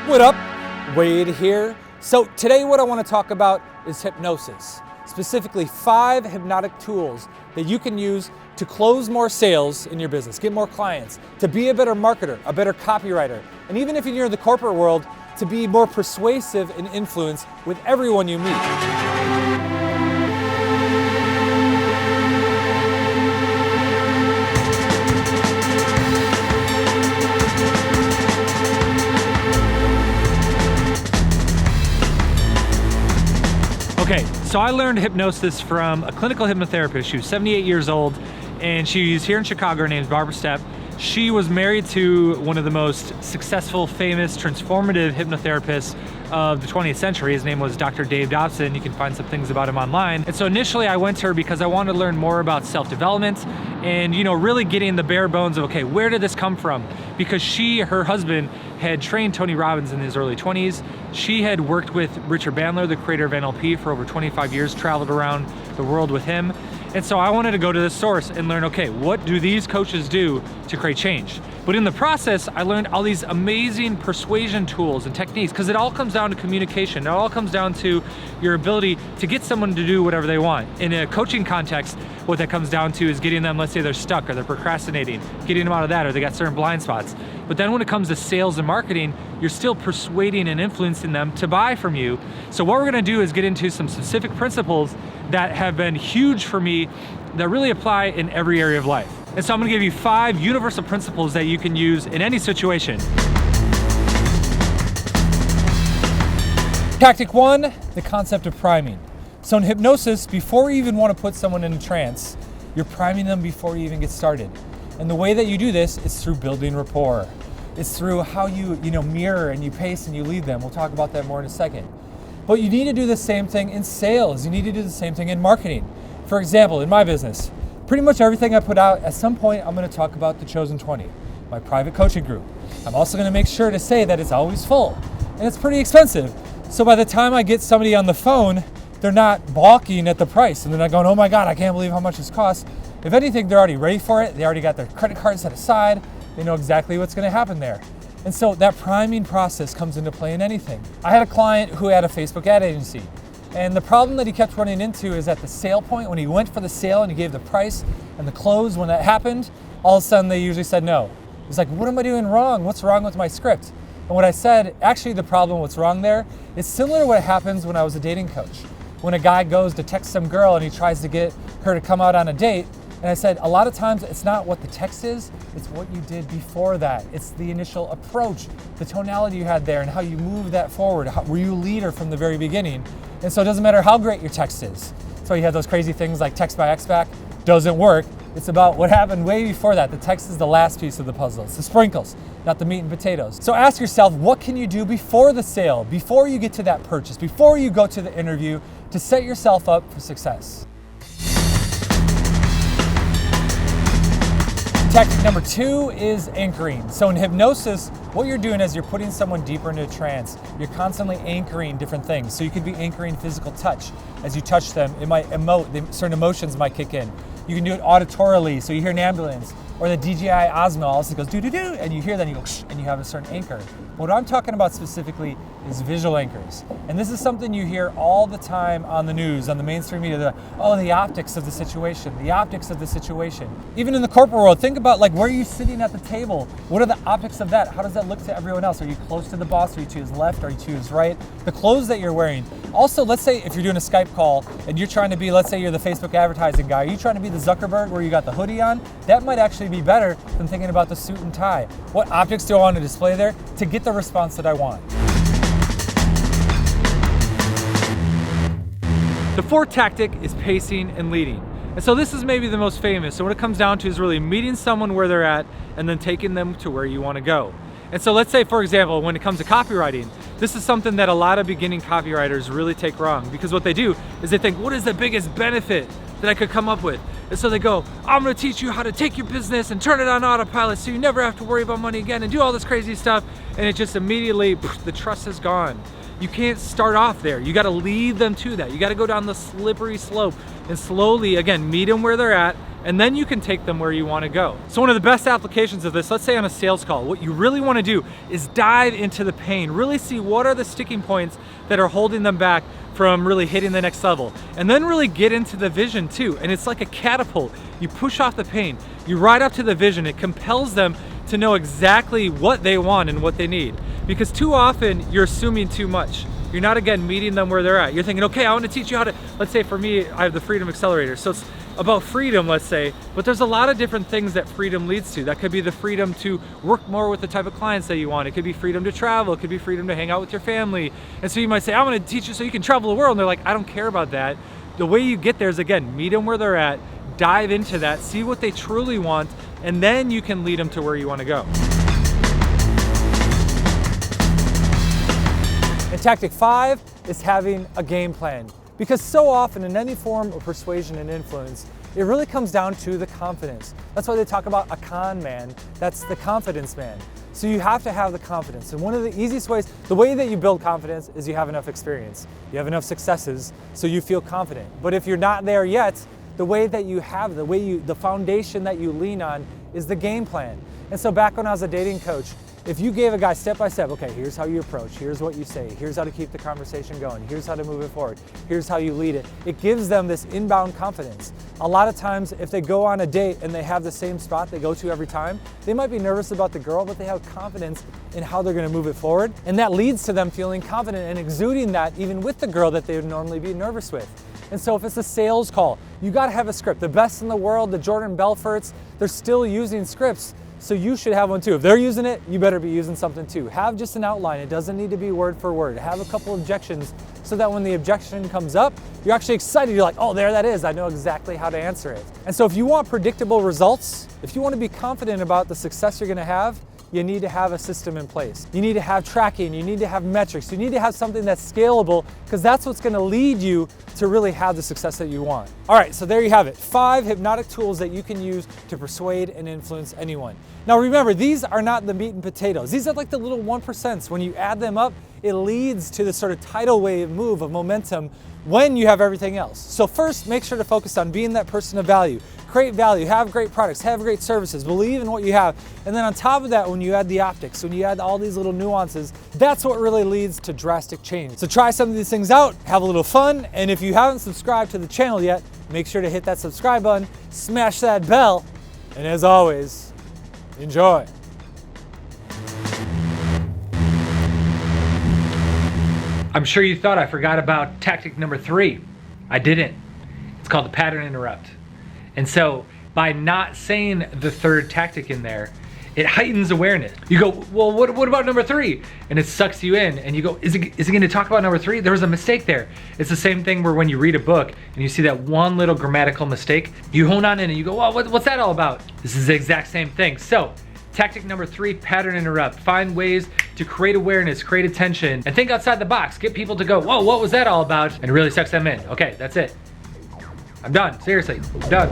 What up? Wade here. So today what I want to talk about is hypnosis, specifically 5 hypnotic tools that you can use to close more sales in your business, get more clients, to be a better marketer, a better copywriter, and even if you're in the corporate world, to be more persuasive and influence with everyone you meet. Okay, so I learned hypnosis from a clinical hypnotherapist. She was 78 years old, and she's here in Chicago. Her name's Barbara Stepp. She was married to one of the most successful, famous, transformative hypnotherapists of the 20th century. His name was Dr. Dave Dobson. You can find some things about him online. And so initially I went to her because I wanted to learn more about self-development and, really getting the bare bones of, okay, where did this come from? Because her husband had trained Tony Robbins in his early 20s. She had worked with Richard Bandler, the creator of NLP, for over 25 years, traveled around the world with him. And so I wanted to go to the source and learn, okay, what do these coaches do to create change? But in the process, I learned all these amazing persuasion tools and techniques, because it all comes down to communication. It all comes down to your ability to get someone to do whatever they want. In a coaching context, what that comes down to is getting them, let's say they're stuck or they're procrastinating, getting them out of that, or they got certain blind spots. But then when it comes to sales and marketing, you're still persuading and influencing them to buy from you. So what we're gonna do is get into some specific principles that have been huge for me that really apply in every area of life. And so I'm gonna give you 5 universal principles that you can use in any situation. Tactic 1, the concept of priming. So in hypnosis, before you even want to put someone in a trance, you're priming them before you even get started. And the way that you do this is through building rapport. It's through how you mirror and you pace and you lead them. We'll talk about that more in a second. But you need to do the same thing in sales. You need to do the same thing in marketing. For example, in my business, pretty much everything I put out, at some point I'm going to talk about the Chosen 20, my private coaching group. I'm also going to make sure to say that it's always full and it's pretty expensive. So by the time I get somebody on the phone, they're not balking at the price and they're not going, oh my God, I can't believe how much this costs. If anything, they're already ready for it. They already got their credit card set aside. They know exactly what's going to happen there. And so that priming process comes into play in anything. I had a client who had a Facebook ad agency. And the problem that he kept running into is at the sale point, when he went for the sale and he gave the price and the close, when that happened, all of a sudden they usually said no. He's like, what am I doing wrong? What's wrong with my script? And what I said, actually the problem, what's wrong there, is similar to what happens when I was a dating coach. When a guy goes to text some girl and he tries to get her to come out on a date, and I said, a lot of times it's not what the text is, it's what you did before that. It's the initial approach, the tonality you had there and how you moved that forward. Were you a leader from the very beginning? And so it doesn't matter how great your text is. So you have those crazy things like text by X-Back, doesn't work. It's about what happened way before that. The text is the last piece of the puzzle. It's the sprinkles, not the meat and potatoes. So ask yourself, what can you do before the sale, before you get to that purchase, before you go to the interview to set yourself up for success? Tactic number 2 is anchoring. So in hypnosis, what you're doing is you're putting someone deeper into a trance. You're constantly anchoring different things. So you could be anchoring physical touch. As you touch them, it might emote, certain emotions might kick in. You can do it auditorily, so you hear an ambulance, or the DJI Osmo also goes doo-doo-doo, and you hear that and you go shh, and you have a certain anchor. What I'm talking about specifically is visual anchors. And this is something you hear all the time on the news, on the mainstream media, the optics of the situation, the optics of the situation. Even in the corporate world, think about where are you sitting at the table? What are the optics of that? How does that look to everyone else? Are you close to the boss? Are you to his left? Are you to his right? The clothes that you're wearing. Also, let's say if you're doing a Skype call and you're trying to be, let's say you're the Facebook advertising guy, are you trying to be the Zuckerberg where you got the hoodie on? That might actually be better than thinking about the suit and tie. What optics do I want to display there to get the response that I want? The 4th tactic is pacing and leading. And so this is maybe the most famous. So what it comes down to is really meeting someone where they're at and then taking them to where you want to go. And so let's say, for example, when it comes to copywriting, this is something that a lot of beginning copywriters really take wrong, because what they do is they think, what is the biggest benefit that I could come up with? And so they go, I'm gonna teach you how to take your business and turn it on autopilot so you never have to worry about money again and do all this crazy stuff. And it just immediately, the trust is gone. You can't start off there. You gotta lead them to that. You gotta go down the slippery slope and slowly, again, meet them where they're at, and then you can take them where you want to go. So one of the best applications of this, let's say on a sales call, what you really want to do is dive into the pain, really see what are the sticking points that are holding them back from really hitting the next level, and then really get into the vision too. And it's like a catapult. You push off the pain, you ride up to the vision. It compels them to know exactly what they want and what they need, because too often you're assuming too much. You're not, again, meeting them where they're at. You're thinking, okay, I want to teach you how to, let's say for me, I have the Freedom Accelerator. So it's about freedom, let's say, but there's a lot of different things that freedom leads to. That could be the freedom to work more with the type of clients that you want. It could be freedom to travel. It could be freedom to hang out with your family. And so you might say, I want to teach you so you can travel the world. And they're like, I don't care about that. The way you get there is, again, meet them where they're at, dive into that, see what they truly want, and then you can lead them to where you want to go. And tactic 5 is having a game plan. Because so often in any form of persuasion and influence, it really comes down to the confidence. That's why they talk about a con man. That's the confidence man. So you have to have the confidence. And one of the easiest ways, the way that you build confidence is you have enough experience. You have enough successes, so you feel confident. But if you're not there yet, the way that you have, the foundation that you lean on is the game plan. And so back when I was a dating coach, if you gave a guy step by step, okay, here's how you approach, here's what you say, here's how to keep the conversation going, here's how to move it forward, here's how you lead it, it gives them this inbound confidence. A lot of times, if they go on a date and they have the same spot they go to every time, they might be nervous about the girl, but they have confidence in how they're gonna move it forward. And that leads to them feeling confident and exuding that even with the girl that they would normally be nervous with. And so if it's a sales call, you gotta have a script. The best in the world, the Jordan Belforts, they're still using scripts. So you should have one too. If they're using it, you better be using something too. Have just an outline. It doesn't need to be word for word. Have a couple objections so that when the objection comes up, you're actually excited. You're like, oh, there that is. I know exactly how to answer it. And so if you want predictable results, if you want to be confident about the success you're going to have, you need to have a system in place. You need to have tracking, you need to have metrics, you need to have something that's scalable, because that's what's gonna lead you to really have the success that you want. All right, so there you have it. 5 hypnotic tools that you can use to persuade and influence anyone. Now remember, these are not the meat and potatoes. These are like the little 1%. When you add them up, it leads to this sort of tidal wave move of momentum when you have everything else. So first, make sure to focus on being that person of value. Create value, have great products, have great services, believe in what you have. And then on top of that, when you add the optics, when you add all these little nuances, that's what really leads to drastic change. So try some of these things out, have a little fun, and if you haven't subscribed to the channel yet, make sure to hit that subscribe button, smash that bell, and as always, enjoy. I'm sure you thought I forgot about tactic number 3. I didn't. It's called the pattern interrupt. And so by not saying the third tactic in there, it heightens awareness. You go, well, what about number 3? And it sucks you in, and you go, is it going to talk about number 3? There was a mistake there. It's the same thing where when you read a book and you see that one little grammatical mistake, you hone on in and you go, well, what's that all about? This is the exact same thing. So tactic number 3, pattern interrupt. Find ways to create awareness, create attention, and think outside the box. Get people to go, whoa, what was that all about? And it really sucks them in. Okay, that's it. I'm done, seriously, I'm done.